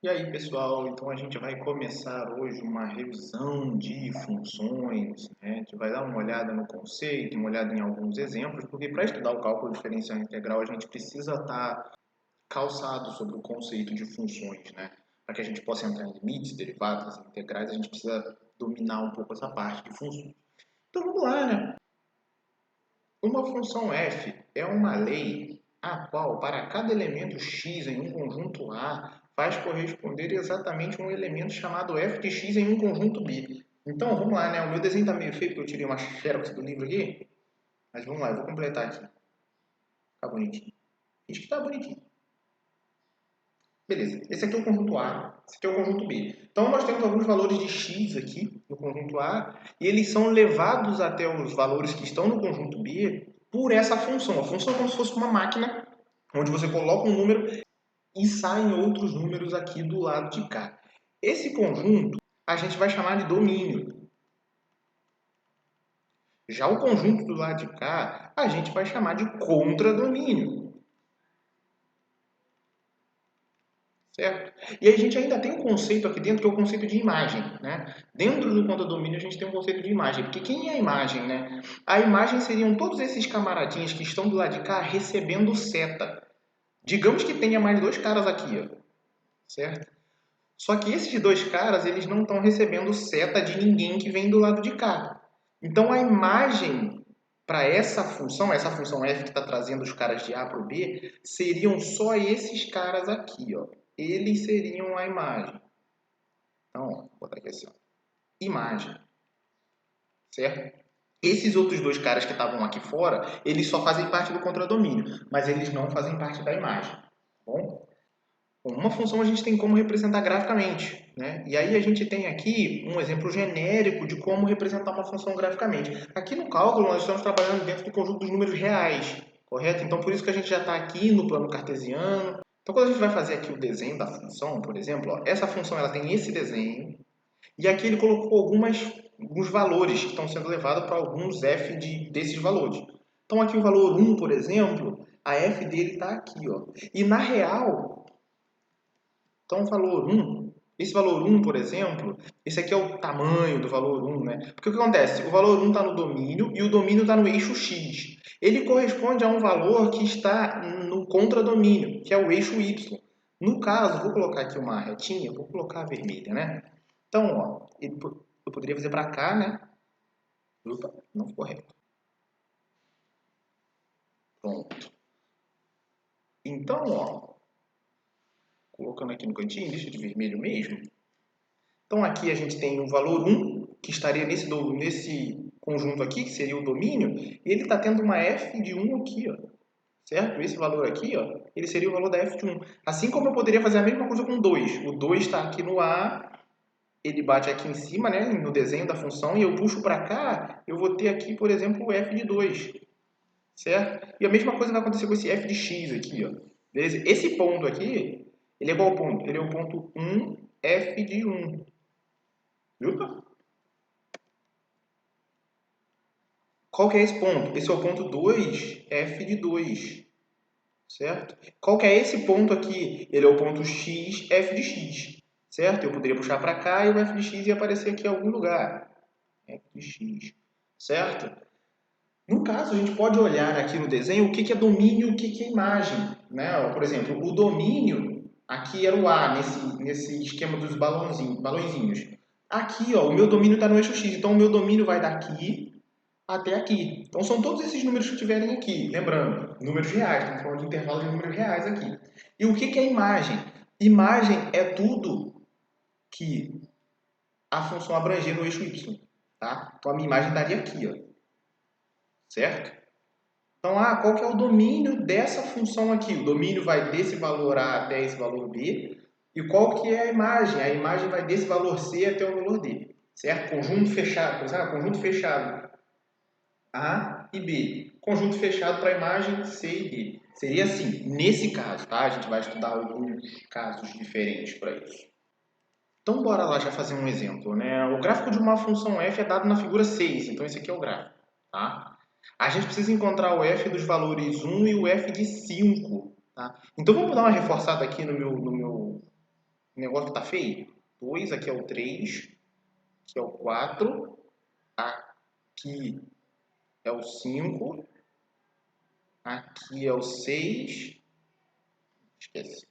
E aí, pessoal, então a gente vai começar hoje uma revisão de funções, né? A gente vai dar uma olhada no conceito, uma olhada em alguns exemplos, porque para estudar o cálculo diferencial integral a gente precisa estar calçado sobre o conceito de funções, né? Para que a gente possa entrar em limites, derivadas, integrais, a gente precisa dominar um pouco essa parte de funções. Então vamos lá, né? Uma função f é uma lei a qual, para cada elemento x em um conjunto A, faz corresponder exatamente um elemento chamado f de x em um conjunto B. Então, vamos lá, né? O meu desenho está meio feio, porque eu tirei uma xerox do livro aqui. Mas vamos lá, eu vou completar aqui. Tá bonitinho. Isso que tá bonitinho. Beleza, esse aqui é o conjunto A, esse aqui é o conjunto B. Então, nós temos alguns valores de x aqui no conjunto A, e eles são levados até os valores que estão no conjunto B por essa função. A função é como se fosse uma máquina, onde você coloca um número e saem outros números aqui do lado de cá. Esse conjunto a gente vai chamar de domínio. Já o conjunto do lado de cá, a gente vai chamar de contradomínio. Certo? E aí a gente ainda tem um conceito aqui dentro que é o conceito de imagem, né? Dentro do contradomínio a gente tem um conceito de imagem, porque quem é a imagem, né? A imagem seriam todos esses camaradinhos que estão do lado de cá recebendo seta. Digamos que tenha mais dois caras aqui, ó, certo? Só que esses dois caras, eles não estão recebendo seta de ninguém que vem do lado de cá. Então a imagem para essa função f que está trazendo os caras de A para o B, seriam só esses caras aqui, ó. Eles seriam a imagem. Então, ó, vou botar aqui assim, ó. Imagem, certo? Esses outros dois caras que estavam aqui fora, eles só fazem parte do contradomínio, mas eles não fazem parte da imagem, tá bom? Uma função a gente tem como representar graficamente, né? E aí a gente tem aqui um exemplo genérico de como representar uma função graficamente. Aqui no cálculo nós estamos trabalhando dentro do conjunto dos números reais, correto? Então por isso que a gente já está aqui no plano cartesiano. Então quando a gente vai fazer aqui o desenho da função, por exemplo, ó, essa função ela tem esse desenho e aqui ele colocou alguns valores que estão sendo levados para alguns f desses valores. Então aqui o valor 1, por exemplo, a f dele está aqui, ó. E na real então, o valor 1, esse valor 1, por exemplo, esse aqui é o tamanho do valor 1, né? Porque o que acontece? O valor 1 está no domínio e o domínio está no eixo x. Ele corresponde a um valor que está no contradomínio, que é o eixo y. No caso, vou colocar aqui uma retinha, vou colocar a vermelha, né? Então, ó, eu poderia fazer para cá, né? Opa, não ficou reto. Pronto. Então, ó, colocando aqui no cantinho, deixa de vermelho mesmo. Então aqui a gente tem o valor 1, que estaria nesse conjunto aqui, que seria o domínio, e ele está tendo uma f de 1 aqui, ó, certo? Esse valor aqui, ó, ele seria o valor da f de 1. Assim como eu poderia fazer a mesma coisa com 2. O 2 está aqui no A, ele bate aqui em cima, né, no desenho da função, e eu puxo para cá, eu vou ter aqui, por exemplo, o f de 2, certo? E a mesma coisa vai acontecer com esse f de x aqui, ó. Beleza? Esse ponto aqui, ele é qual ponto? Ele é o ponto 1, f de 1. Viu? Qual que é esse ponto? Esse é o ponto 2, f de 2, certo? Qual que é esse ponto aqui? Ele é o ponto x, f de x, certo? Eu poderia puxar para cá e o f de x ia aparecer aqui em algum lugar. F de x, certo? No caso, a gente pode olhar aqui no desenho o que é domínio e o que é imagem, né? Por exemplo, o domínio, aqui era o A, nesse esquema dos balãozinhos. Aqui, ó, o meu domínio está no eixo x, então o meu domínio vai daqui até aqui. Então, são todos esses números que tiverem aqui. Lembrando, números reais, estamos falando de intervalo de números reais aqui. E o que é imagem? Imagem é tudo que a função abranger no eixo y. Tá? Então, a minha imagem estaria aqui, ó, certo? Então, qual que é o domínio dessa função aqui? O domínio vai desse valor A até esse valor B. E qual que é a imagem? A imagem vai desse valor C até o valor D. Certo? Conjunto fechado. Por exemplo, conjunto fechado A e B. Conjunto fechado para a imagem C e D. Seria assim, nesse caso, tá? A gente vai estudar alguns casos diferentes para isso. Então, bora lá já fazer um exemplo, né? O gráfico de uma função f é dado na figura 6, então esse aqui é o gráfico, tá? A gente precisa encontrar o f dos valores 1 e o f de 5, tá? Então, vamos dar uma reforçada aqui no meu O negócio tá feio. 2, aqui é o 3, aqui é o 4, aqui é o 5, aqui é o 6, esquece.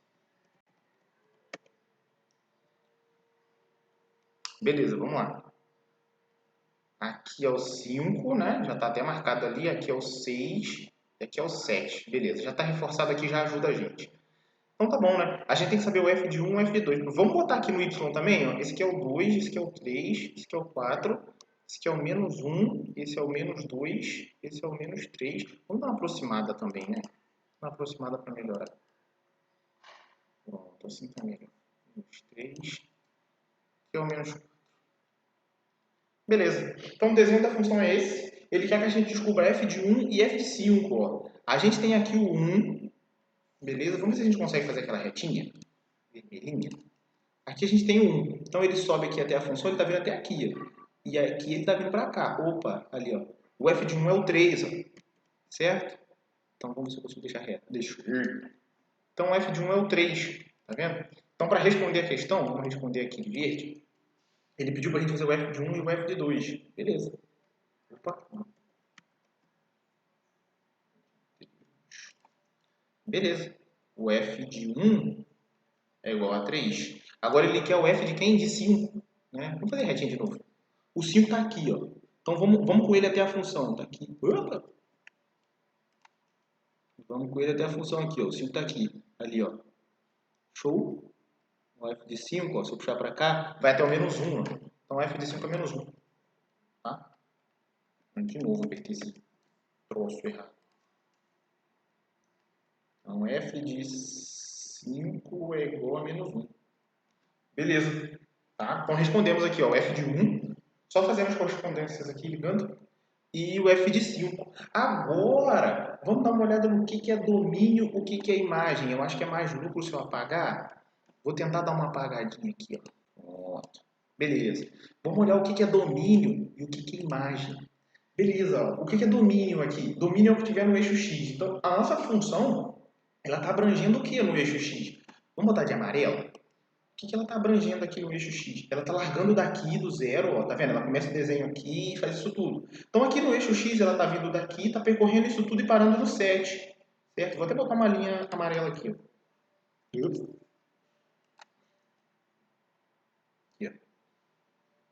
Beleza, vamos lá. Aqui é o 5, né? Já está até marcado ali. Aqui é o 6 e aqui é o 7. Beleza, já está reforçado aqui, já ajuda a gente. Então tá bom, né? A gente tem que saber o f de 1 e o f de 2. Vamos botar aqui no y também, ó. Esse aqui é o 2, esse aqui é o 3, esse aqui é o 4, esse aqui é o menos 1, esse é o menos 2, esse é o menos 3. Vamos dar uma aproximada também, né? Uma aproximada para melhorar. Pronto, assim tá melhor. Menos 3, aqui é o menos 4. Beleza. Então o desenho da função é esse. Ele quer que a gente descubra f de 1 e f de 5. Ó. A gente tem aqui o 1. Beleza? Vamos ver se a gente consegue fazer aquela retinha. Vermelhinha. Aqui a gente tem o 1. Então ele sobe aqui até a função, ele está vindo até aqui. Ó. E aqui ele está vindo para cá. Opa, ali. Ó. O f de 1 é o 3. Ó. Certo? Então vamos ver se eu consigo deixar reto. Deixa. Então o f de 1 é o 3. Tá vendo? Então para responder a questão, vamos responder aqui de verde. Ele pediu para a gente fazer o f de 1 e o f de 2. Beleza. Opa. Beleza. O f de 1 é igual a 3. Agora ele quer o f de quem? De 5. Né? Vamos fazer retinho de novo. O 5 está aqui. Ó. Então vamos com ele até a função. Está aqui. Opa. Vamos com ele até a função aqui. Ó. O 5 está aqui. Ali. Ó. Show. O f de 5, ó, se eu puxar para cá, vai até o menos 1. Ó. Então f de 5 é menos 1. Tá? De novo, apertei esse troço errado. Então f de 5 é igual a menos 1. Beleza. Tá? Então respondemos aqui, ó, o f de 1. Só fazendo as correspondências aqui, ligando. E o f de 5. Agora, vamos dar uma olhada no que é domínio, o que é imagem. Eu acho que é mais lucro se eu apagar. Vou tentar dar uma apagadinha aqui. Ó. Pronto. Beleza. Vamos olhar o que é domínio e o que é imagem. Beleza. Ó. O que é domínio aqui? Domínio é o que tiver no eixo x. Então, a nossa função, ela está abrangendo o que no eixo x? Vamos botar de amarelo? O que ela está abrangendo aqui no eixo x? Ela está largando daqui do zero, ó, tá vendo? Ela começa o desenho aqui e faz isso tudo. Então aqui no eixo x ela está vindo daqui, está percorrendo isso tudo e parando no 7. Certo? Vou até botar uma linha amarela aqui. Aqui, ó.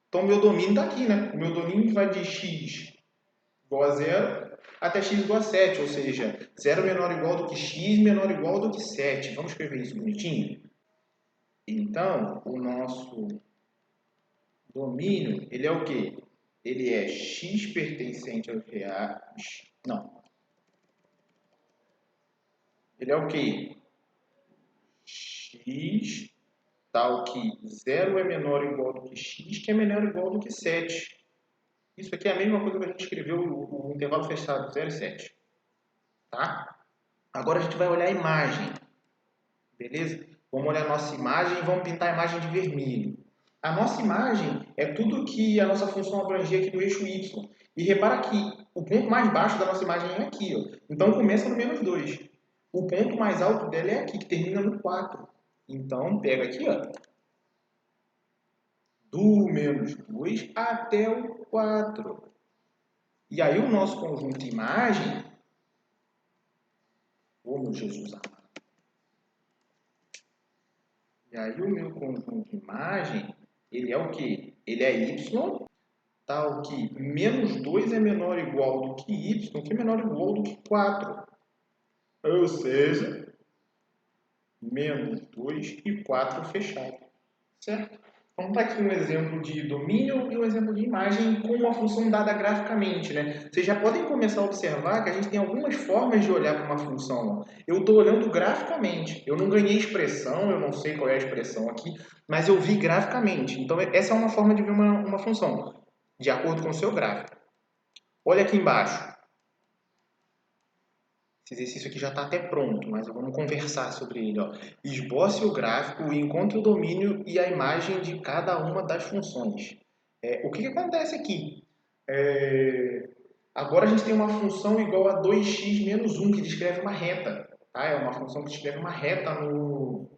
Então o meu domínio está aqui, né? O meu domínio vai de x igual a 0 até x igual a 7, ou seja, 0 menor ou igual do que x menor ou igual do que 7. Vamos escrever isso bonitinho? Então, o nosso domínio, ele é o quê? Ele é x pertencente aos reais. Não. Ele é o quê? X tal que 0 é menor ou igual do que x, que é menor ou igual do que 7. Isso aqui é a mesma coisa que a gente escreveu o intervalo fechado, 0 e 7. Tá? Agora a gente vai olhar a imagem. Beleza? Vamos olhar a nossa imagem e vamos pintar a imagem de vermelho. A nossa imagem é tudo que a nossa função abrangia aqui do eixo y. E repara que o ponto mais baixo da nossa imagem é aqui. Ó. Então começa no menos 2. O ponto mais alto dela é aqui, que termina no 4. Então pega aqui, ó, do menos 2 até o 4. E aí o nosso conjunto de imagem... Oh, meu Jesus amado. E aí o meu conjunto de imagem, ele é o quê? Ele é y, tal que menos 2 é menor ou igual do que y, que é menor ou igual do que 4. Ou seja, menos 2 e 4 fechado. Certo? Então está aqui um exemplo de domínio e um exemplo de imagem com uma função dada graficamente. Né? Vocês já podem começar a observar que a gente tem algumas formas de olhar para uma função. Eu estou olhando graficamente. Eu não ganhei expressão, eu não sei qual é a expressão aqui, mas eu vi graficamente. Então essa é uma forma de ver uma função, de acordo com o seu gráfico. Olha aqui embaixo. Esse exercício aqui já está até pronto, mas vamos conversar sobre ele. Ó. Esboce o gráfico e encontre o domínio e a imagem de cada uma das funções. O que acontece aqui? Agora a gente tem uma função igual a 2x menos 1, que descreve uma reta. Tá? É uma função que descreve uma reta no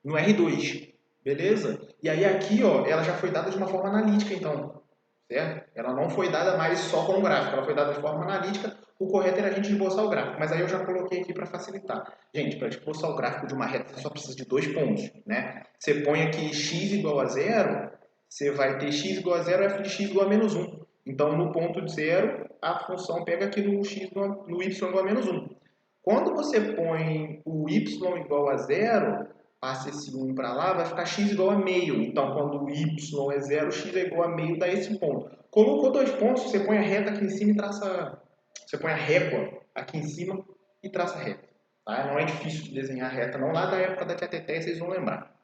R2. Beleza? E aí aqui, ó, ela já foi dada de uma forma analítica, então, certo? Ela não foi dada mais só com o gráfico, ela foi dada de forma analítica. O correto era a gente esboçar o gráfico, mas aí eu já coloquei aqui para facilitar. Gente, para esboçar o gráfico de uma reta, você só precisa de 2 pontos, né? Você põe aqui x igual a zero, você vai ter x igual a zero, f de x igual a -1. Então, no ponto de zero, a função pega aqui no y igual a -1. Quando você põe o y igual a zero, passa esse 1 para lá, vai ficar x igual a meio. Então, quando o y é zero, x é igual a meio, dá esse ponto. Colocou 2 pontos, você põe a reta aqui em cima e traça... Você põe a régua aqui em cima e traça a reta. Tá? Não é difícil de desenhar a reta, não. Lá da época da TTT, vocês vão lembrar.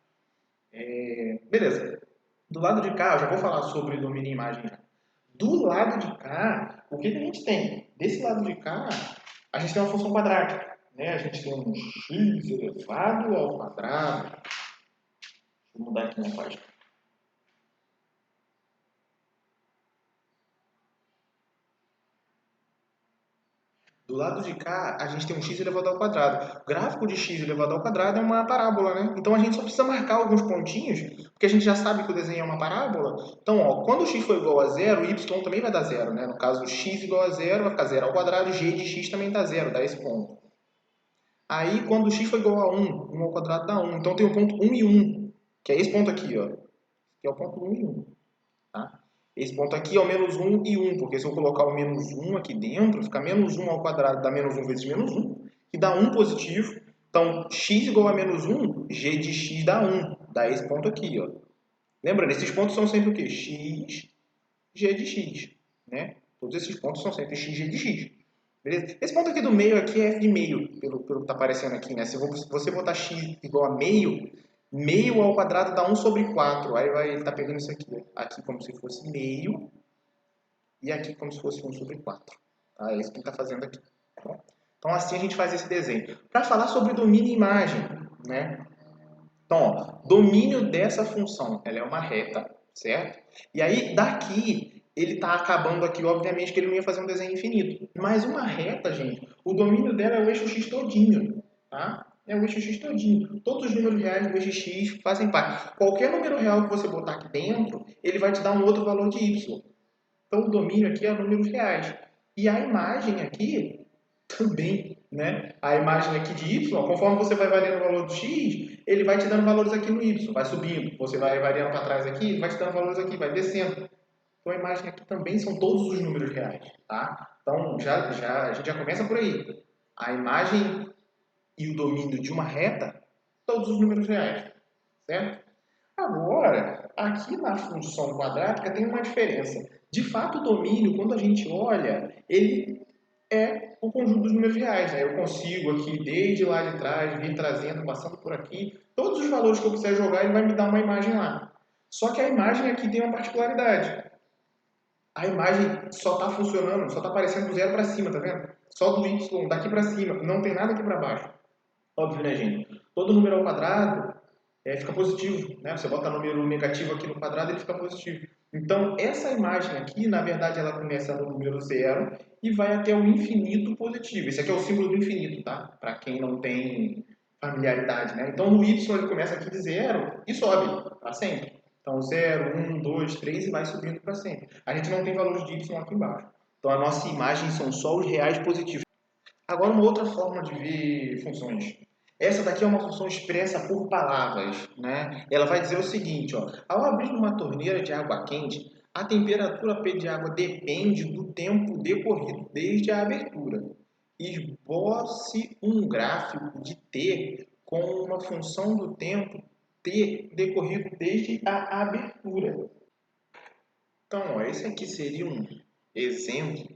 Beleza. Do lado de cá, eu já vou falar sobre domínio e imagem já. Do lado de cá, o que a gente tem? Desse lado de cá, a gente tem uma função quadrática, né? A gente tem um x elevado ao quadrado. Vou mudar aqui minha página. Do lado de cá, a gente tem um x elevado ao quadrado. O gráfico de x elevado ao quadrado é uma parábola, né? Então a gente só precisa marcar alguns pontinhos, porque a gente já sabe que o desenho é uma parábola. Então, ó, quando o x for igual a zero, o y também vai dar zero, né? No caso, x igual a zero vai ficar zero ao quadrado, g de x também dá zero, dá esse ponto. Aí, quando o x for igual a 1, 1 ao quadrado dá 1. Então tem o ponto 1 e 1, que é esse ponto aqui, ó. Que é o ponto 1 e 1. Tá? Esse ponto aqui é o -1 e 1, porque se eu colocar o -1 aqui dentro, fica -1 ao quadrado dá -1 vezes -1, que dá 1 positivo. Então, x igual a -1, g de x dá 1. Dá esse ponto aqui, ó. Lembrando, esses pontos são sempre o quê? X, g de x. Né? Todos esses pontos são sempre x, g de x. Beleza? Esse ponto aqui do meio aqui é f de meio, pelo que está aparecendo aqui. Né? Se você botar x igual a meio, meio ao quadrado dá 1 sobre 4. Aí ele está pegando isso aqui. Aqui como se fosse meio e aqui como se fosse 1 sobre 4. Tá? É isso que ele está fazendo aqui. Tá bom? Então assim a gente faz esse desenho. Para falar sobre domínio e imagem, né? Então, ó, domínio dessa função, ela é uma reta, certo? E aí daqui ele está acabando aqui, obviamente que ele não ia fazer um desenho infinito. Mas uma reta, gente, o domínio dela é o eixo x todinho, tá? É o eixo x todinho. Todos os números reais do eixo x fazem parte. Qualquer número real que você botar aqui dentro, ele vai te dar um outro valor de y. Então o domínio aqui é números reais. E a imagem aqui também, né? A imagem aqui de y, conforme você vai variando o valor do x, ele vai te dando valores aqui no y, vai subindo. Você vai variando para trás aqui, ele vai te dando valores aqui, vai descendo. Então a imagem aqui também são todos os números reais, tá? Então a gente já começa por aí. A imagem e o domínio de uma reta, todos os números reais, certo? Agora, aqui na função quadrática tem uma diferença. De fato, o domínio, quando a gente olha, ele é o conjunto dos números reais. Né? Eu consigo aqui, desde lá de trás, vir trazendo, passando por aqui, todos os valores que eu quiser jogar, ele vai me dar uma imagem lá. Só que a imagem aqui tem uma particularidade. A imagem só está funcionando, só está aparecendo do zero para cima, tá vendo? Só do y, daqui para cima, não tem nada aqui para baixo. Óbvio, né, gente? Todo número ao quadrado fica positivo, né? Você bota número negativo aqui no quadrado, ele fica positivo. Então, essa imagem aqui, na verdade, ela começa no número zero e vai até o infinito positivo. Esse aqui é o símbolo do infinito, tá? Para quem não tem familiaridade, né? Então, no y ele começa aqui de zero e sobe para sempre. Então, 0, 1, 2, 3 e vai subindo para sempre. A gente não tem valores de y aqui embaixo. Então, a nossa imagem são só os reais positivos. Agora, uma outra forma de ver funções. Essa daqui é uma função expressa por palavras, né? Ela vai dizer o seguinte, ó, ao abrir uma torneira de água quente, a temperatura P de água depende do tempo decorrido desde a abertura. Esboce um gráfico de T com uma função do tempo T decorrido desde a abertura. Então, ó, esse aqui seria um exemplo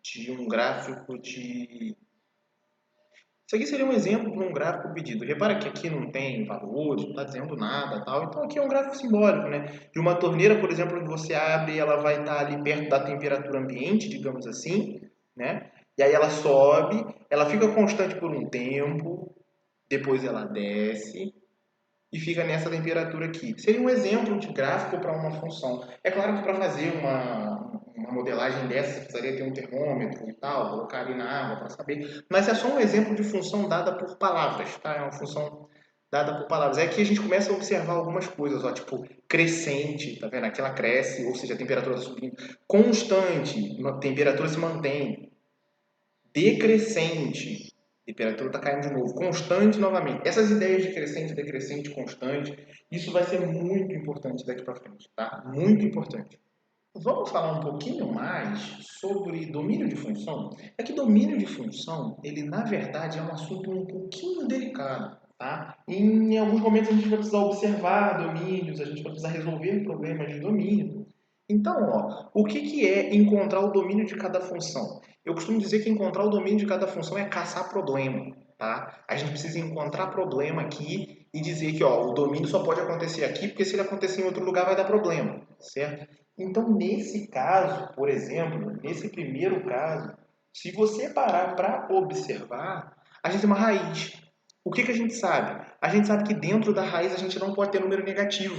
de um gráfico de... Isso aqui seria um exemplo para um gráfico pedido. Repara que aqui não tem valores, não está dizendo nada, tal. Então aqui é um gráfico simbólico, né? De uma torneira, por exemplo, que você abre, ela vai estar ali perto da temperatura ambiente, digamos assim, né? E aí ela sobe, ela fica constante por um tempo, depois ela desce e fica nessa temperatura aqui. Seria um exemplo de gráfico para uma função. É claro que para fazer uma modelagem dessa, você precisaria ter um termômetro e tal, colocar ali na água para saber. Mas é só um exemplo de função dada por palavras, tá? É uma função dada por palavras. É que a gente começa a observar algumas coisas, ó, tipo crescente, tá vendo? Aqui ela cresce, ou seja, a temperatura está subindo. Constante, a temperatura se mantém. Decrescente, a temperatura está caindo de novo. Constante novamente. Essas ideias de crescente, decrescente, constante, isso vai ser muito importante daqui para frente, tá? Muito importante. Vamos falar um pouquinho mais sobre domínio de função? É que domínio de função, ele na verdade é um assunto um pouquinho delicado, tá? Em alguns momentos a gente vai precisar observar domínios, a gente vai precisar resolver problemas de domínio. Então, ó, o que que é encontrar o domínio de cada função? Eu costumo dizer que encontrar o domínio de cada função é caçar problema, tá? A gente precisa encontrar problema aqui e dizer que, ó, o domínio só pode acontecer aqui, porque se ele acontecer em outro lugar vai dar problema, certo? Então, nesse caso, por exemplo, nesse primeiro caso, se você parar para observar, a gente tem uma raiz. O que que a gente sabe? A gente sabe que dentro da raiz a gente não pode ter número negativo.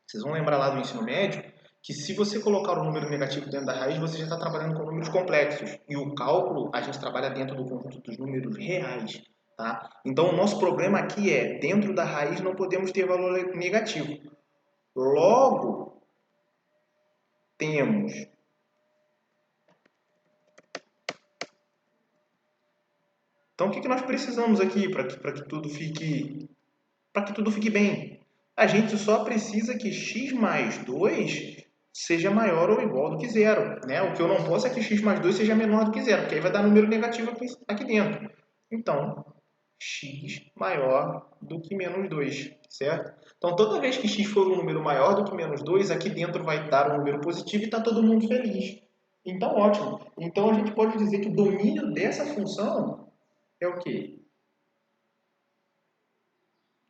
Vocês vão lembrar lá do ensino médio que se você colocar o número negativo dentro da raiz, você já está trabalhando com números complexos. E o cálculo, a gente trabalha dentro do conjunto dos números reais. Tá? Então, o nosso problema aqui é, dentro da raiz não podemos ter valor negativo. Logo, temos então, o que que nós precisamos aqui para que tudo fique bem? A gente só precisa que x mais 2 seja maior ou igual do que zero, né? O que eu não posso é que x mais 2 seja menor do que zero, porque aí vai dar número negativo aqui dentro. Então, x maior do que menos 2, certo? Então, toda vez que x for um número maior do que menos 2, aqui dentro vai dar um número positivo e está todo mundo feliz. Então, ótimo. Então, a gente pode dizer que o domínio dessa função é o quê?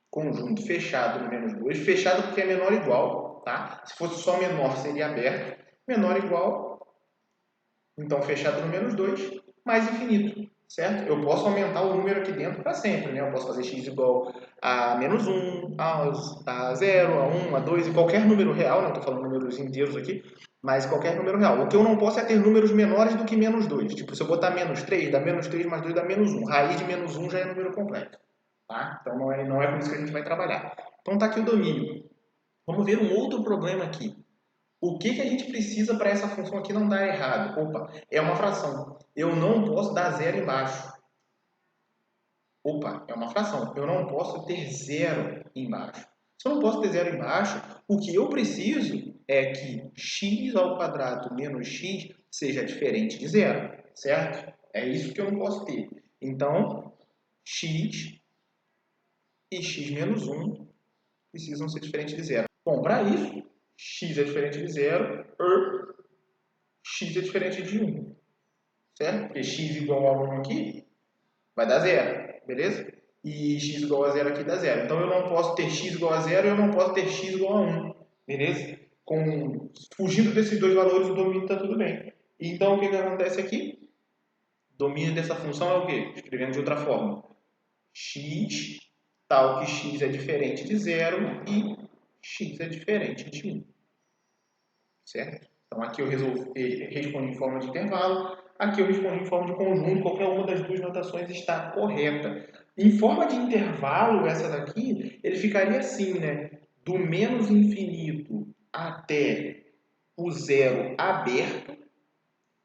Conjunto fechado no menos 2. Fechado porque é menor ou igual, tá? Se fosse só menor, seria aberto. Menor ou igual, então fechado no menos 2, mais infinito, certo? Eu posso aumentar o número aqui dentro para sempre, né? Eu posso fazer x igual a menos 1, a 0, a 1, a 2, e qualquer número real, não estou falando números inteiros aqui, mas qualquer número real. O que eu não posso é ter números menores do que menos 2. Tipo, se eu botar menos 3, dá menos 3 mais 2 dá menos 1. Raiz de menos 1 já é número complexo. Tá? Então não é com isso que a gente vai trabalhar. Então está aqui o domínio. Vamos ver um outro problema aqui. O que que a gente precisa para essa função aqui não dar errado? Opa, é uma fração. Eu não posso dar zero embaixo. Opa, é uma fração. Eu não posso ter zero embaixo. Se eu não posso ter zero embaixo, o que eu preciso é que x ao quadrado menos x seja diferente de zero, certo? É isso que eu não posso ter. Então, x e x menos 1 precisam ser diferentes de zero. Bom, para isso, x é diferente de zero, x é diferente de 1, certo? Porque x igual a 1 aqui vai dar zero, beleza? E x igual a zero aqui dá zero. Então eu não posso ter x igual a zero e eu não posso ter x igual a 1, beleza? Fugindo desses dois valores, o domínio está tudo bem. Então o que acontece aqui? O domínio dessa função é o quê? Escrevendo de outra forma. X, tal que x é diferente de zero e x é diferente de 1. Certo? Então aqui eu respondo em forma de intervalo, aqui eu respondo em forma de conjunto, qualquer uma das duas notações está correta. Em forma de intervalo, essa daqui, ele ficaria assim, né? Do menos infinito até o zero aberto,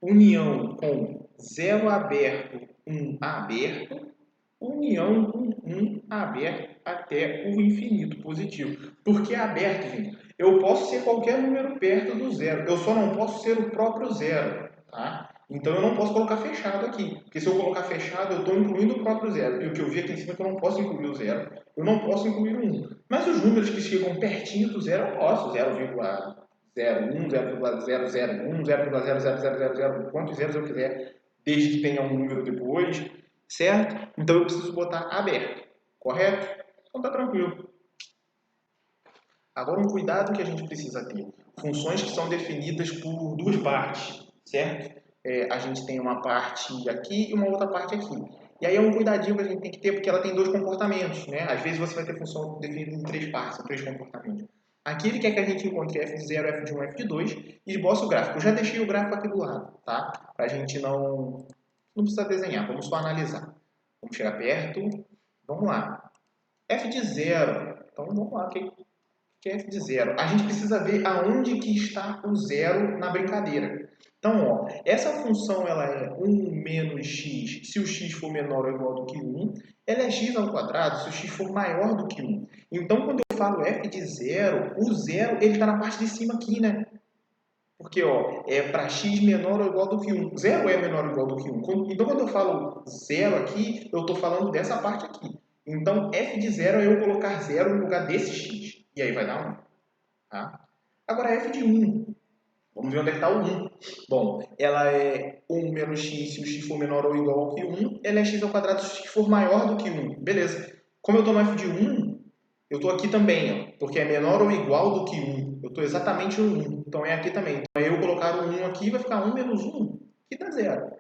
união com zero aberto, 1 aberto, união com 1 aberto até o infinito positivo. Por que aberto, gente? Eu posso ser qualquer número perto do zero. Eu só não posso ser o próprio zero. Tá? Então eu não posso colocar fechado aqui. Porque se eu colocar fechado, eu estou incluindo o próprio zero. E o que eu vi aqui em cima é que eu não posso incluir o zero. Eu não posso incluir o 1. Mas os números que chegam pertinho do zero, eu posso. 0,01, 0,001, 0,00000, quantos zeros eu quiser, desde que tenha um número depois, certo? Então eu preciso botar aberto, correto? Então tá tranquilo. Agora um cuidado que a gente precisa ter. Funções que são definidas por duas partes, certo? A gente tem uma parte aqui e uma outra parte aqui. E aí é um cuidadinho que a gente tem que ter, porque ela tem dois comportamentos, né? Às vezes você vai ter função definida em três partes, em três comportamentos. Aqui ele quer que a gente encontre f de 0, f de 1, f de 2 e esboce o gráfico. Eu já deixei o gráfico aqui do lado, tá? Para a gente não precisa desenhar, vamos só analisar. Vamos chegar perto, vamos lá. f de zero. Então, vamos lá, o que é f de zero? A gente precisa ver aonde que está o zero na brincadeira. Então, ó, essa função ela é 1 menos x se o x for menor ou igual do que 1. Ela é x ao quadrado se o x for maior do que 1. Então, quando eu falo f de zero, o zero está na parte de cima aqui, né? Porque ó, é para x menor ou igual do que 1. Zero é menor ou igual do que 1. Então, quando eu falo zero aqui, eu estou falando dessa parte aqui. Então, f de zero é eu colocar zero no lugar desse x. E aí vai dar 1. Tá? Agora, f de 1. Vamos ver onde é que está o 1. Bom, ela é 1 menos x se o x for menor ou igual ao que 1. Ela é x ao quadrado se o x for maior do que 1. Beleza. Como eu estou no f de 1, eu estou aqui também, ó, porque é menor ou igual do que 1. Eu estou exatamente no 1. Então é aqui também. Então eu colocar o 1 aqui vai ficar 1 menos 1, que dá 0.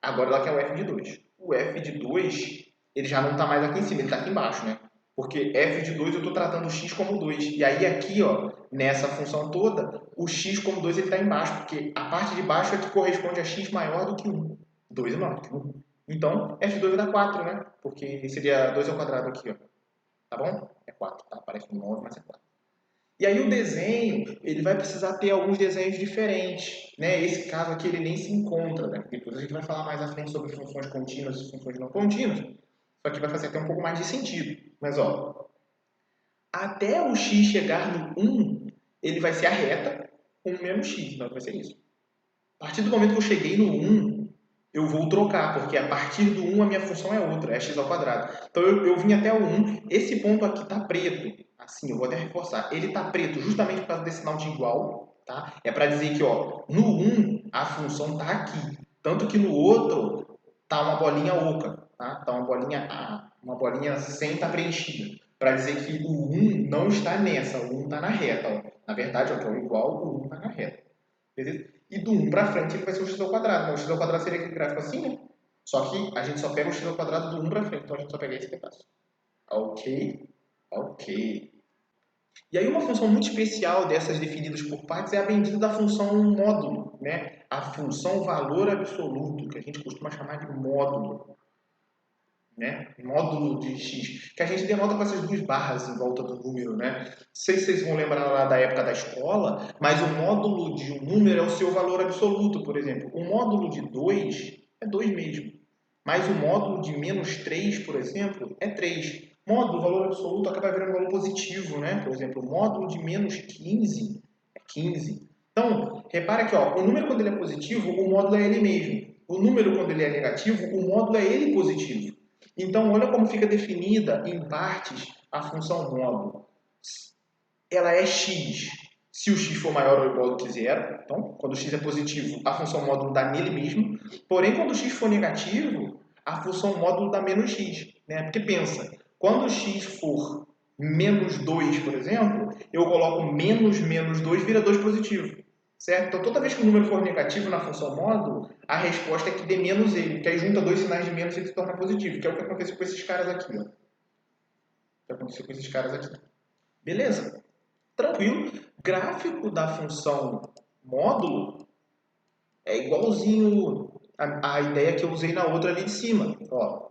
Agora ela quer o f de 2. O f de 2, ele já não está mais aqui em cima, ele está aqui embaixo, né? Porque f de 2 eu estou tratando o x como 2. E aí aqui, ó, nessa função toda, o x como 2 está embaixo, porque a parte de baixo é que corresponde a x maior do que 1. 2 é maior do que 1. Então, f de 2 vai dar 4, né? Porque seria 2 ao quadrado aqui, ó. Tá bom? É 4, tá? Parece 9, mas é 4. E aí o desenho, ele vai precisar ter alguns desenhos diferentes, né? Esse caso aqui ele nem se encontra, né? Depois a gente vai falar mais à frente sobre funções contínuas e funções não contínuas. Isso aqui vai fazer até um pouco mais de sentido. Mas, ó, até o x chegar no 1, ele vai ser a reta 1 menos x. Então, vai ser isso. A partir do momento que eu cheguei no 1, eu vou trocar, porque a partir do 1 a minha função é outra, é x ao quadrado. Então, eu vim até o 1, esse ponto aqui está preto. Assim, eu vou até reforçar. Ele está preto justamente por causa desse sinal de igual, tá? É para dizer que, ó, no 1, a função está aqui. Tanto que no outro, está uma bolinha oca, tá? Está uma bolinha sem estar preenchida. Para dizer que o 1 não está nessa, o 1 está na reta. Ó. Na verdade, ó, que é o igual, o 1 está na reta. Beleza? E do 1 para frente ele vai ser o x ao quadrado. O x ao quadrado seria aquele gráfico assim, né? Só que a gente só pega o x ao quadrado do 1 para frente. Então a gente só pega esse pedaço. Ok? Ok. E aí uma função muito especial dessas definidas por partes é a bendita da função módulo, né? A função valor absoluto, que a gente costuma chamar de módulo. Né? Módulo de x, que a gente denota com essas duas barras em volta do número, né? Não sei se vocês vão lembrar lá da época da escola, mas o módulo de um número é o seu valor absoluto, por exemplo. O módulo de 2 é 2 mesmo, mas o módulo de menos 3, por exemplo, é 3. Módulo, valor absoluto, acaba virando valor positivo, né? Por exemplo, o módulo de menos 15 é 15. Então, repara que ó, o número quando ele é positivo, o módulo é ele mesmo. O número quando ele é negativo, o módulo é ele positivo. Então, olha como fica definida em partes a função módulo. Ela é x se o x for maior ou igual do que zero. Então, quando o x é positivo, a função módulo dá nele mesmo. Porém, quando o x for negativo, a função módulo dá menos x. Né? Porque pensa, quando o x for menos 2, por exemplo, eu coloco menos 2 vira 2 positivo. Certo? Então, toda vez que o número for negativo na função módulo, a resposta é que dê menos ele, que aí junta dois sinais de menos e ele se torna positivo, que é o que aconteceu com esses caras aqui. Ó. O que aconteceu com esses caras aqui. Beleza? Tranquilo. Gráfico da função módulo é igualzinho à ideia que eu usei na outra ali de cima. Ó.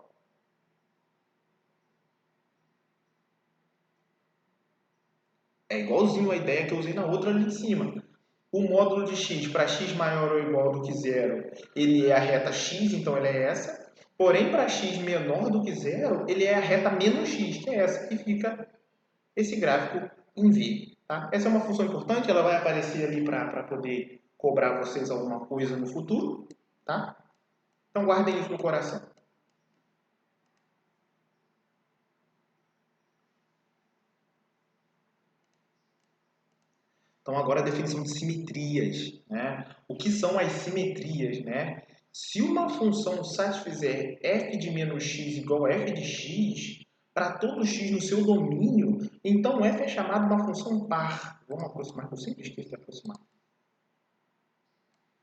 É igualzinho à ideia que eu usei na outra ali de cima. O módulo de x para x maior ou igual do que zero, ele é a reta x, então ela é essa. Porém, para x menor do que zero, ele é a reta menos x, que é essa, que fica esse gráfico em V. Tá? Essa é uma função importante, ela vai aparecer ali para poder cobrar vocês alguma coisa no futuro. Tá? Então, guardem isso no coração. Então, agora a definição de simetrias. Né? O que são as simetrias? Né? Se uma função satisfizer f de menos x igual a f de x, para todo x no seu domínio, então f é chamado uma função par. Vamos aproximar, que eu sempre esqueço de aproximar.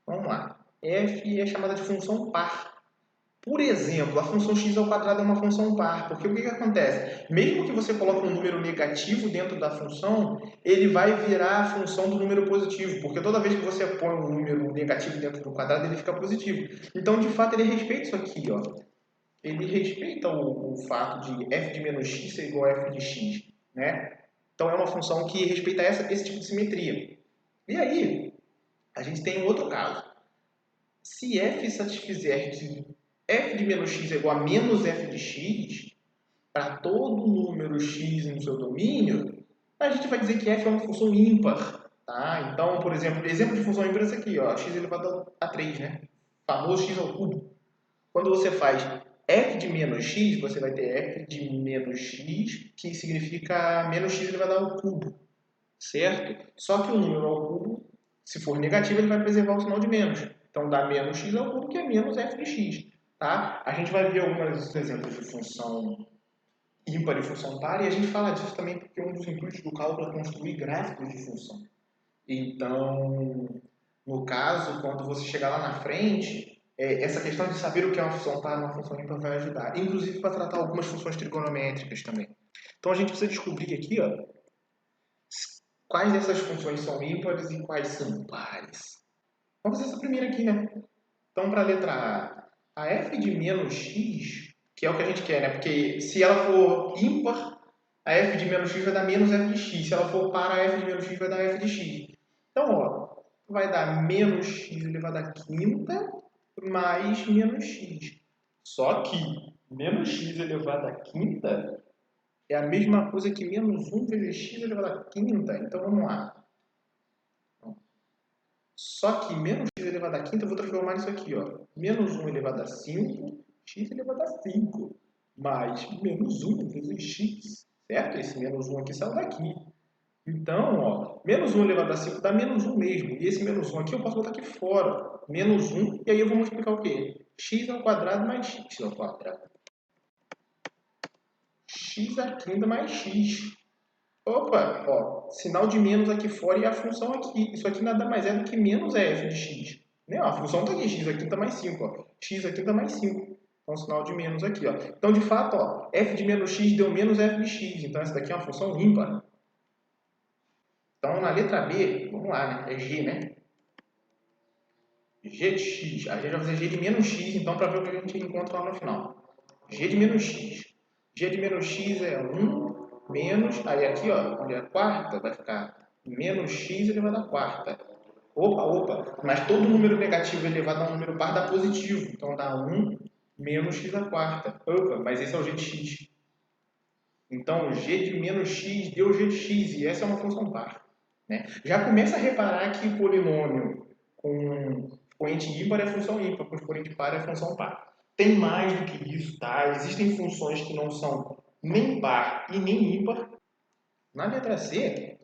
Vamos lá. F é chamada de função par. Por exemplo, a função x ao quadrado é uma função par, porque o que acontece? Mesmo que você coloque um número negativo dentro da função, ele vai virar a função do número positivo, porque toda vez que você põe um número negativo dentro do quadrado, ele fica positivo. Então, de fato, ele respeita isso aqui, ó. ele respeita o fato de f de menos x ser igual a f de x, né? Então é uma função que respeita esse tipo de simetria. E aí, a gente tem um outro caso. Se f satisfizer que f de menos x é igual a menos f de x, para todo número x no seu domínio, a gente vai dizer que f é uma função ímpar. Tá? Então, por exemplo, exemplo de função ímpar é esse aqui, ó, x elevado a 3, né? O famoso x ao cubo. Quando você faz f de menos x, você vai ter f de menos x, que significa menos x elevado ao cubo, certo? Só que o número ao cubo, se for negativo, ele vai preservar o sinal de menos. Então, dá menos x ao cubo, que é menos f de x. Tá? A gente vai ver alguns exemplos de função ímpar e função par, e a gente fala disso também porque um dos intuitos do cálculo é construir gráficos de função. Então, no caso, quando você chegar lá na frente, essa questão de saber o que é uma função par e uma função ímpar vai ajudar, inclusive para tratar algumas funções trigonométricas também. Então, a gente precisa descobrir aqui, ó, quais dessas funções são ímpares e quais são pares. Vamos fazer essa primeira aqui, né? Então, para a letra A f de menos x, que é o que a gente quer, né? Porque se ela for ímpar, a f de menos x vai dar menos f de x. Se ela for par, a f de menos x vai dar f de x. Então, ó, vai dar menos x elevado à quinta mais menos x. Só que menos x elevado à quinta é a mesma coisa que menos 1 vezes x elevado à quinta. Então, vamos lá. Só que menos x elevado à quinta eu vou transformar nisso aqui, ó. Menos 1 elevado a 5, x elevado a 5, mais menos 1 vezes x, certo? Esse menos 1 aqui saiu daqui. Então, ó, menos 1 elevado a 5 dá menos 1 mesmo. E esse menos 1 aqui eu posso botar aqui fora. Menos 1, e aí eu vou multiplicar o quê? X ao quadrado mais x ao quadrado. X à quinta mais x. Opa, ó, sinal de menos aqui fora e a função aqui. Isso aqui nada mais é do que menos f de x. Né? A função está aqui, x aqui está mais 5. Ó. X aqui está mais 5. Então, sinal de menos aqui. Ó. Então, de fato, ó, f de menos x deu menos f de x. Então, essa daqui é uma função ímpar. Então, na letra B, vamos lá, né? É g, né? G de x. A gente vai fazer g de menos x, então, para ver o que a gente encontra lá no final. G de menos x. G de menos x é 1 menos... Aí aqui, ó, onde é a quarta, vai ficar menos x elevado à quarta. Opa. Mas todo número negativo elevado a um número par dá positivo. Então, dá 1 menos x à quarta. Opa, mas esse é o g de x. Então, g de menos x deu g de x. E essa é uma função par. Né? Já começa a reparar que polinômio com expoente ímpar é função ímpar, com expoente par é função par. Tem mais do que isso, tá? Existem funções que não são nem par e nem ímpar. Na letra C,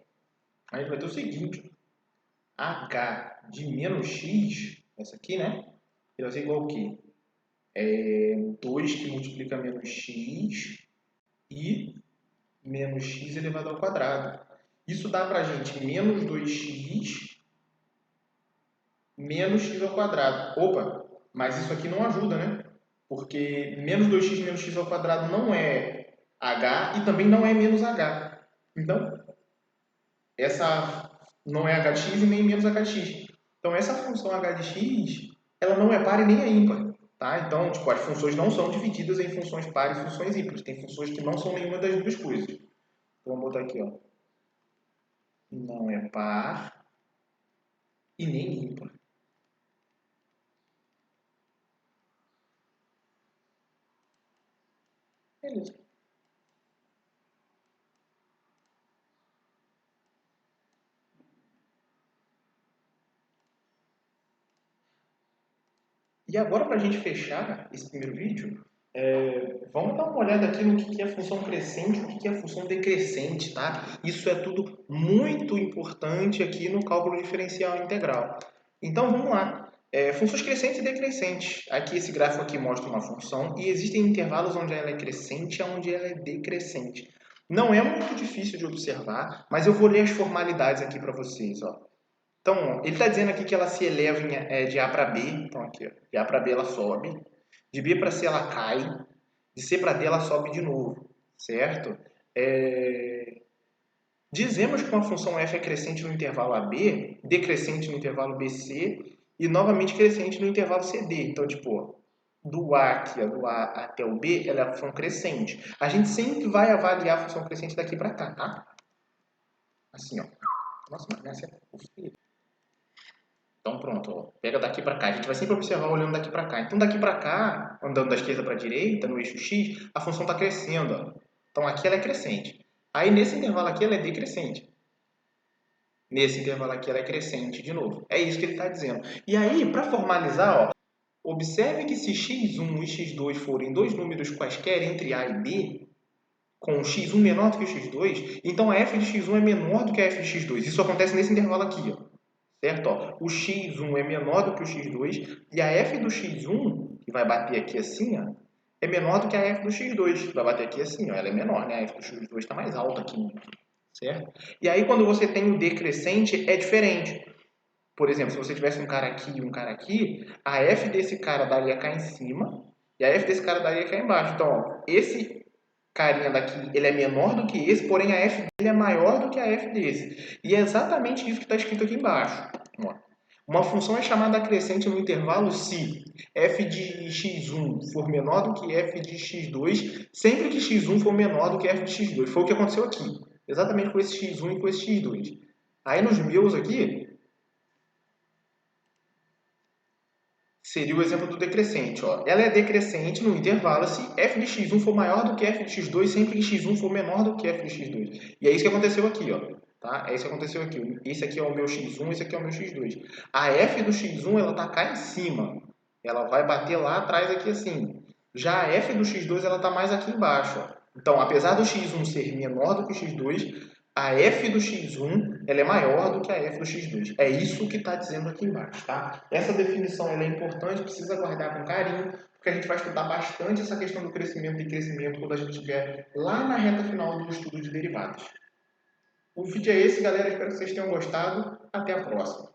a gente vai ter o seguinte: h de menos x, essa aqui, né? Ele vai ser igual ao quê? 2 que multiplica menos x e menos x elevado ao quadrado. Isso dá pra gente menos 2x menos x ao quadrado. Opa, mas isso aqui não ajuda, né? Porque menos 2x menos x ao quadrado não é h e também não é menos h. Então, essa não é h de x e nem menos h de x. Então, essa função h de x, ela não é par e nem é ímpar. Tá? Então, tipo, as funções não são divididas em funções pares e funções ímpares. Tem funções que não são nenhuma das duas coisas. Então, vamos botar aqui, ó. Não é par e nem ímpar. Beleza. E agora, para a gente fechar esse primeiro vídeo, vamos dar uma olhada aqui no que é função crescente e o que é função decrescente, tá? Isso é tudo muito importante aqui no cálculo diferencial integral. Então, vamos lá. Funções crescentes e decrescentes. Aqui, esse gráfico aqui mostra uma função e existem intervalos onde ela é crescente e onde ela é decrescente. Não é muito difícil de observar, mas eu vou ler as formalidades aqui para vocês, ó. Então, ele está dizendo aqui que ela se eleva de A para B. Então, aqui, ó, de A para B ela sobe. De B para C ela cai. De C para D ela sobe de novo. Certo? Dizemos que uma função f é crescente no intervalo AB, decrescente no intervalo BC e novamente crescente no intervalo CD. Então, tipo, do A aqui, ó, do A até o B, ela é a função crescente. A gente sempre vai avaliar a função crescente daqui para cá, tá? Assim, ó. Nossa, mas essa é... Então pronto, ó. Pega daqui para cá. A gente vai sempre observar olhando daqui para cá. Então daqui para cá, andando da esquerda para a direita, no eixo X, a função está crescendo, ó. Então aqui ela é crescente. Aí nesse intervalo aqui ela é decrescente. Nesse intervalo aqui ela é crescente de novo. É isso que ele está dizendo. E aí, para formalizar, ó, observe que se x1 e x2 forem dois números quaisquer entre A e B, com o x1 menor do que o x2, então a f de x1 é menor do que a f de x2. Isso acontece nesse intervalo aqui, ó. Certo? Ó, o x1 é menor do que o x2 e a f do x1, que vai bater aqui assim, ó, é menor do que a f do x2, que vai bater aqui assim, ó, ela é menor, né? A f do x2 está mais alta aqui, certo? E aí quando você tem o decrescente é diferente. Por exemplo, se você tivesse um cara aqui e um cara aqui, a f desse cara daria cá em cima e a f desse cara daria cá embaixo. Então, ó, esse carinha daqui, ele é menor do que esse, porém a f dele é maior do que a f desse. E é exatamente isso que está escrito aqui embaixo. Ó. Uma função é chamada crescente no intervalo se f de x1 for menor do que f de x2, sempre que x1 for menor do que f de x2. Foi o que aconteceu aqui. Exatamente com esse x1 e com esse x2. Aí nos meus aqui, seria o exemplo do decrescente. Ó. Ela é decrescente no intervalo se f de x1 for maior do que f de x2, sempre que x1 for menor do que f de x2. E é isso que aconteceu aqui. Ó. Tá? É isso que aconteceu aqui. Esse aqui é o meu x1, esse aqui é o meu x2. A f do x1 ela está cá em cima. Ela vai bater lá atrás aqui assim. Já a f do x2 ela está mais aqui embaixo. Ó. Então, apesar do x1 ser menor do que o x2, a f do x1 ela é maior do que a f do x2. É isso que está dizendo aqui embaixo, tá? Essa definição ela é importante, precisa guardar com carinho, porque a gente vai estudar bastante essa questão do crescimento e crescimento quando a gente estiver lá na reta final do estudo de derivadas. O vídeo é esse, galera. Espero que vocês tenham gostado. Até a próxima.